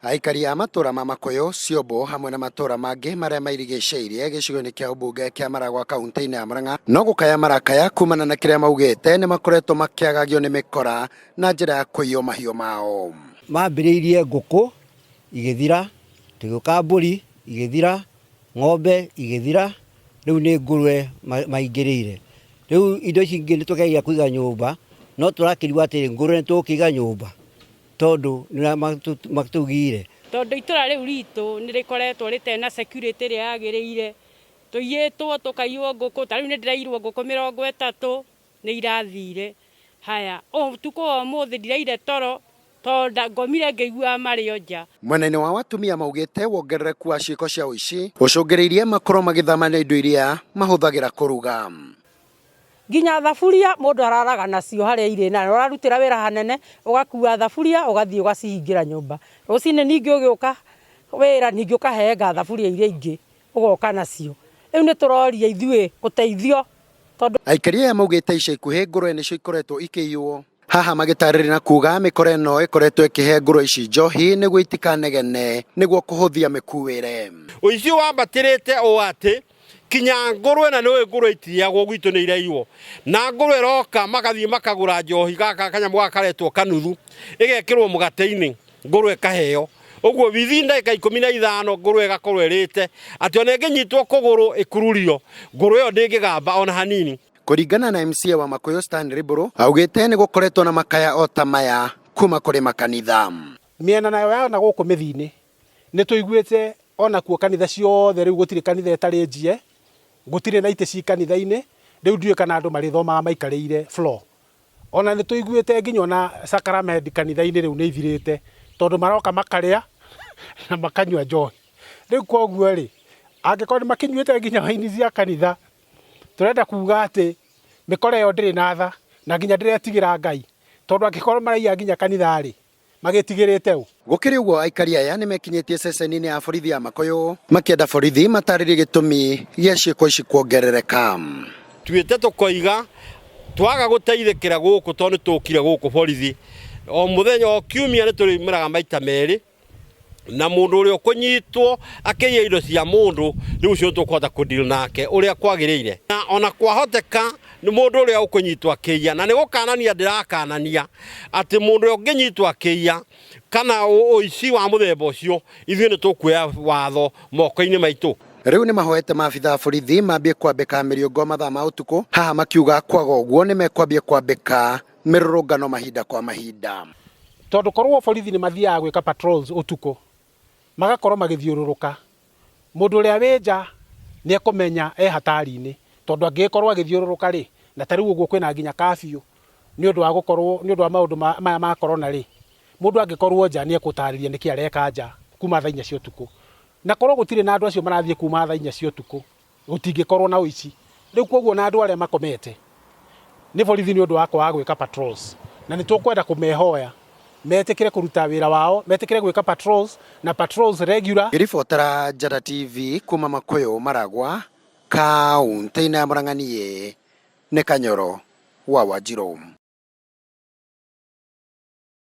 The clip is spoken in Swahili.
Aikari a matura ma MAKUYU, CIUMBU hamwe na matura mangi maria mairigiceirie gicigo-ini kia umbunge kia Maragwa kaunti-ini ya Murang'a no gukaya marakaya kumana na kiria maugite ni makoretwo makiagagio ni mikora na njira ya kuiywo mahiu mao. Mambiriirie nguku igithira, tugiuka mburi igithira, ng'ombe igithira, riu ni ngurwe maingirire. Riu indo ici ingi nitugeria kuiga nyumba no turakirwa atiri ngurwe nitukiga nyumba tondu nira matugire tondu itura riu ritu ni rikoretwo ritena security ria yagiriire tuyitwo tukaiywo nguku tariu ni ndirairwo nguku 30 ni irathire haya tuko umuthi ndiraire toro tonda ngomire ngeigua mario nja. Mwena-ini wa watumia maugite wongerereku wa ciiko cia uici ucungiriirie makorwo magithama na indo iria mahuthagira kuruga. Ginya thaburia mundu araraga nacio haria iri na urarutira wira hanene ugakua thaburia ugathii ugacihingira nyumba rucine ningi ugiuka wira ningi ukahenga thaburia iria ingi ugoka nacio riu ni turoria ithue uteithio tondu aikari aya maugite ica ikuhi ngurwe nicio ikoretwo ikiiywo haha magitarĩria na kuga mikore no ikoretwo ikihe ngurwe ici njohi niguo itikanegene niguo kuhuthia mikuire. Uici wambatirite o ati kinya ngurwe na niwe ngurwe itiagwo gwitu ni iraiywo na ngurwe roka magathii makagura njohi gaka kanyamu gakaretwo kanuthu igekirwo mugate-ini ngurwe kaheo uguo within ndagika 15 ngurwe igakorwo irite ati ona nginyitwo kuguru ikururio ngurwe yo ndingigamba ona hanini. Kuringana na MCA wa MAKUYU Stanley Buru augite ni gukoretwo na makaya ota maya kuma kuri makanitha miena nayo ya na guku mithini ni tuiguite ona kuo kanitha ciothe riu gutire kanitha etari njie gutire na ite ci kanitha-ini riu ndiwe kana andu marithomaga maikarire floor ona ni tuiguite nginya na sacrament kanitha-ini riu ni ithirite tondu maroka makaria na makanywa njohi riu koguo ri angikorwo ni makinyuite nginya waini cia kanitha turenda kuga ati mikore yo ndiri na tha na nginya ndiretigira Ngai tondu angikorwo maraiya nginya kanitha ri magitigirite u. Gukiri uguo aikari aya ni mekinyitie ceceni-ini ya borithi ya MAKUYU makienda borithi mataririe gitumi gia ciiko ici kuongerereka. Tuite tukoiga twaga guteithikira guku tondu tukire guku borithi o muthenya o kiumia ni turimiraga maita meri na mundu uria kunyitwo akiya indo cia mundu riu cio tukwenda kudeal nake uria kwagiriire na ona kwahoteka ni mundu uria ukunyitwo akiya na ni gukanania ndirakanania ati mundu uria unginyitwo akiya kana uici wa muthemba ucio ithuĩ ni tukuoya watho moko-ini maitu. Riu ni mahoete maabitha borithi mambie kwambika miriongo mathaa ma utuku haha makiuga kwaga uguo ni mekwambia kwambika mirurungano mahinda kwa mahinda tondu korwo borithi ni mathiaga gwika patrols utuku magakorwo magithiururuka mundu uria wenja ni akumenya hatari-ini tondu angikorwo agithiururuka ri na tariu uguo kwina nginya kafio ni undu wa gukorwo ni undu wa maundu maya ma corona ri mundu angikorwo nja ni ekutariria niki areka nja kuma thaa 4 cia utuku na korwo gutire na andu acio marathie kuma thaa 4 cia utuku gutingikorwo na uici riu koguo na andu aria makomete ni borithi ni undu wa kwaga gwika patrols na ni tukwenda kumehoya metikire kuruta wira wao metikire gwika patrols na patrols regular. Iribotera Njata TV kuma MAKUYU Maragwa kaunti-ini ya Murang'a ni Kanyoro wa Wanjiru.